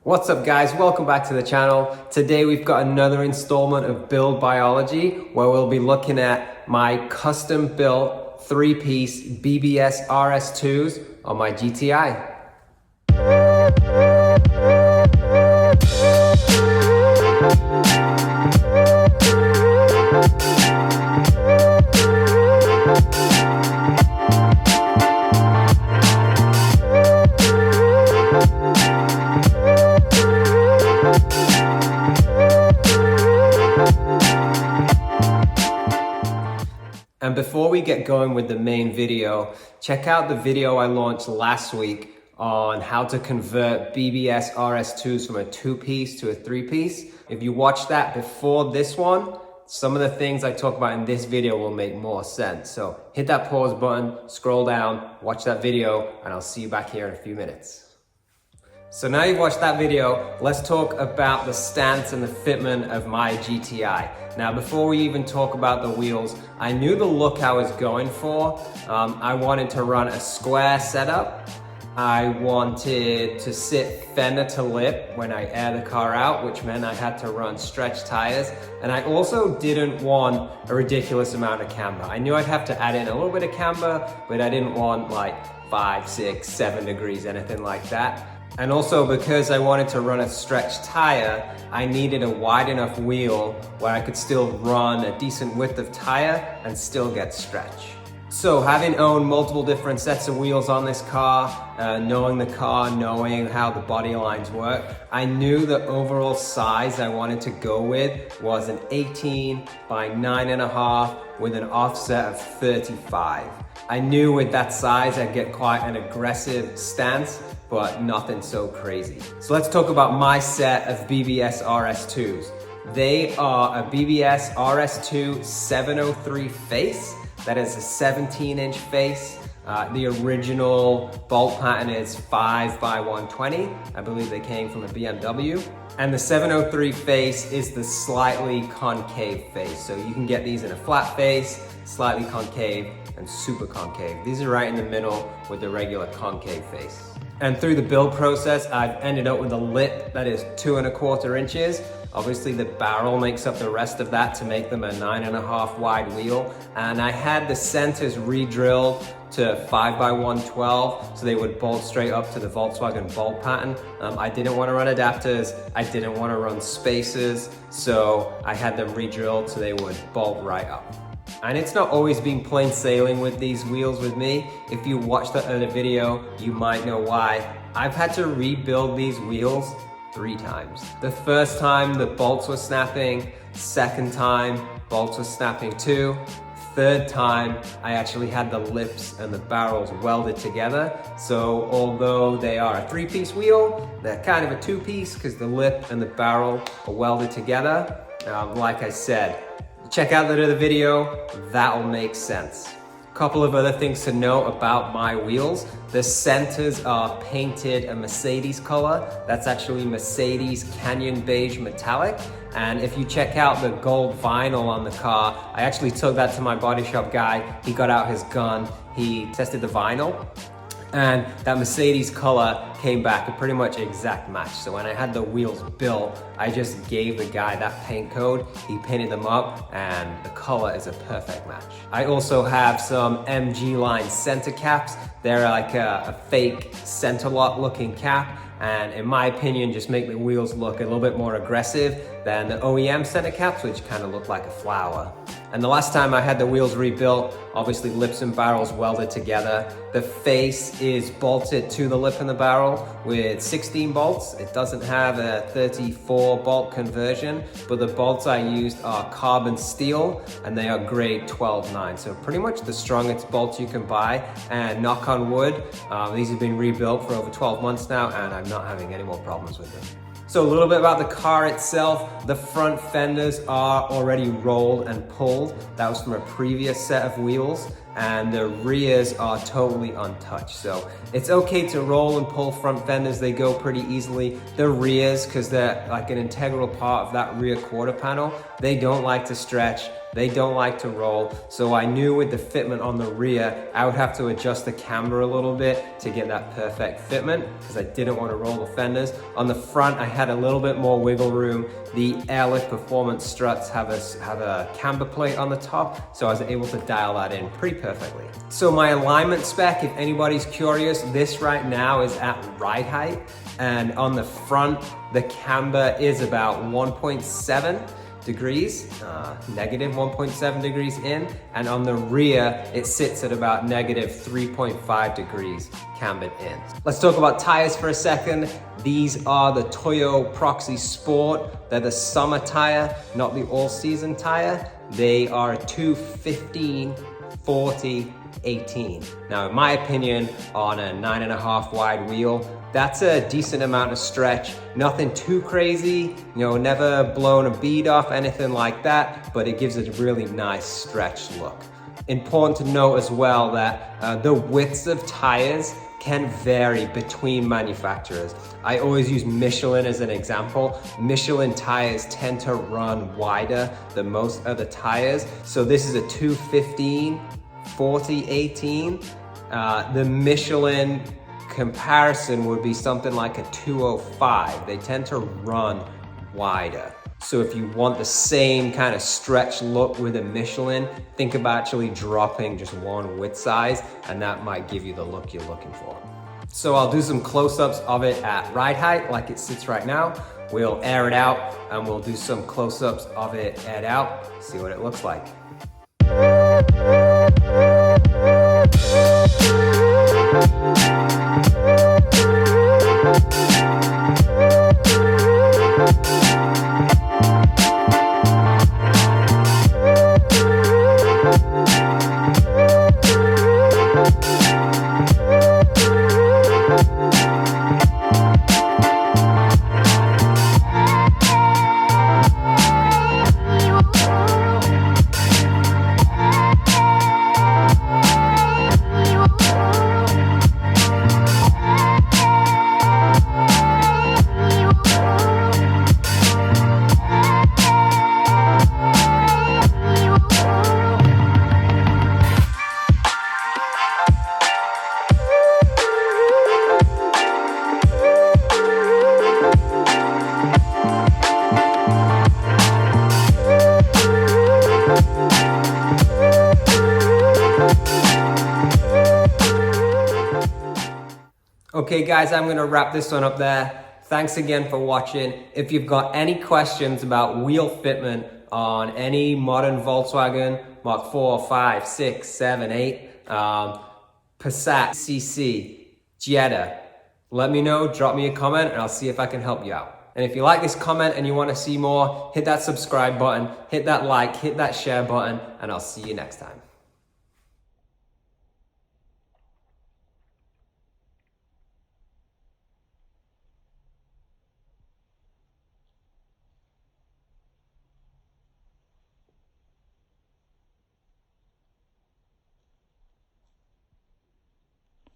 What's up guys, welcome back to the channel. Today we've got another installment of Build Biology where we'll be looking at my custom built 3-piece BBS RS2s on my GTI. And before we get going with the main video, check out the video I launched last week on how to convert BBS RS2s from a 2-piece to a 3-piece. If you watch that before this one, some of the things I talk about in this video will make more sense. So hit that pause button, scroll down, watch that video, and I'll see you back here in a few minutes. So now you've watched that video, let's talk about the stance and the fitment of my GTI. Now, before we even talk about the wheels, I knew the look I was going for. I wanted to run a square setup. I wanted to sit fender to lip when I air the car out, which meant I had to run stretch tires. And I also didn't want a ridiculous amount of camber. I knew I'd have to add in a little bit of camber, but I didn't want like 5, 6, 7 degrees, anything like that. And also because I wanted to run a stretch tire, I needed a wide enough wheel where I could still run a decent width of tire and still get stretch. So having owned multiple different sets of wheels on this car, knowing the car, knowing how the body lines work, I knew the overall size I wanted to go with was an 18 by 9.5 with an offset of 35. I knew with that size I'd get quite an aggressive stance, but nothing so crazy. So let's talk about my set of BBS RS2s. They are a BBS RS2 703 face. That is a 17-inch face. The original bolt pattern is 5 by 120. I believe they came from a BMW. And the 703 face is the slightly concave face. So you can get these in a flat face, slightly concave, and super concave. These are right in the middle with the regular concave face. And through the build process, I've ended up with a lip that is 2¼ inches. Obviously the barrel makes up the rest of that to make them a 9.5 wide wheel. And I had the centers re-drilled to 5 by 112 so they would bolt straight up to the Volkswagen bolt pattern. I didn't want to run adapters, I didn't want to run spacers, so I had them re-drilled so they would bolt right up. And it's not always been plain sailing with these wheels with me. If you watched the other video, you might know why. I've had to rebuild these wheels 3 times. The first time the bolts were snapping, second time bolts were snapping too. Third time, I actually had the lips and the barrels welded together. So although they are a 3-piece wheel, they're kind of a 2-piece because the lip and the barrel are welded together. Like I said, check out that other video, that'll make sense. Couple of other things to know about my wheels. The centers are painted a Mercedes color. That's actually Mercedes Canyon Beige Metallic. And if you check out the gold vinyl on the car, I actually took that to my body shop guy. He got out his gun, he tested the vinyl, and that Mercedes color came back a pretty much exact match. So when I had the wheels built, I just gave the guy that paint code, he painted them up, and the color is a perfect match. I also have some MG line center caps. They're like a fake center lock looking cap, and in my opinion, just make the wheels look a little bit more aggressive than the OEM center caps, which kind of look like a flower. And the last time I had the wheels rebuilt, obviously lips and barrels welded together. The face is bolted to the lip and the barrel with 16 bolts. It doesn't have a 34 bolt conversion, but the bolts I used are carbon steel and they are grade 12-9. So pretty much the strongest bolts you can buy, and knock on wood, these have been rebuilt for over 12 months now and I'm not having any more problems with them. So a little bit about the car itself. The front fenders are already rolled and pulled. That was from a previous set of wheels. And the rears are totally untouched. So it's okay to roll and pull front fenders. They go pretty easily. The rears, because they're like an integral part of that rear quarter panel, they don't like to stretch. They don't like to roll. So I knew with the fitment on the rear, I would have to adjust the camber a little bit to get that perfect fitment because I didn't want to roll the fenders. On the front, I had a little bit more wiggle room. The Airlift Performance struts have a camber plate on the top, so I was able to dial that in pretty perfectly. So my alignment spec, if anybody's curious, this right now is at ride height, and on the front, the camber is about 1.7 degrees, negative 1.7 degrees in, and on the rear, it sits at about negative 3.5 degrees cambered in. Let's talk about tires for a second. These are the Toyo Proxy Sport. They're the summer tire, not the all-season tire. They are a 215, 40, 18. Now, in my opinion, on a 9.5 wide wheel, that's a decent amount of stretch. Nothing too crazy, never blown a bead off, anything like that, but it gives it a really nice stretched look. Important to note as well that the widths of tires can vary between manufacturers. I always use Michelin as an example. Michelin tires tend to run wider than most other tires. So this is a 215, 40, 18. The Michelin comparison would be something like a 205. They tend to run wider. So if you want the same kind of stretch look with a Michelin, think about actually dropping just one width size, and that might give you the look you're looking for. So I'll do some close-ups of it at ride height like it sits right now. We'll air it out and we'll do some close-ups of it aired out, see what it looks like. Okay guys, I'm gonna wrap this one up there. Thanks again for watching. If you've got any questions about wheel fitment on any modern Volkswagen, Mark 4, 5, 6, 7, 8, Passat, CC, Jetta, let me know, drop me a comment, and I'll see if I can help you out. And if you like this comment and you wanna see more, hit that subscribe button, hit that like, hit that share button, and I'll see you next time.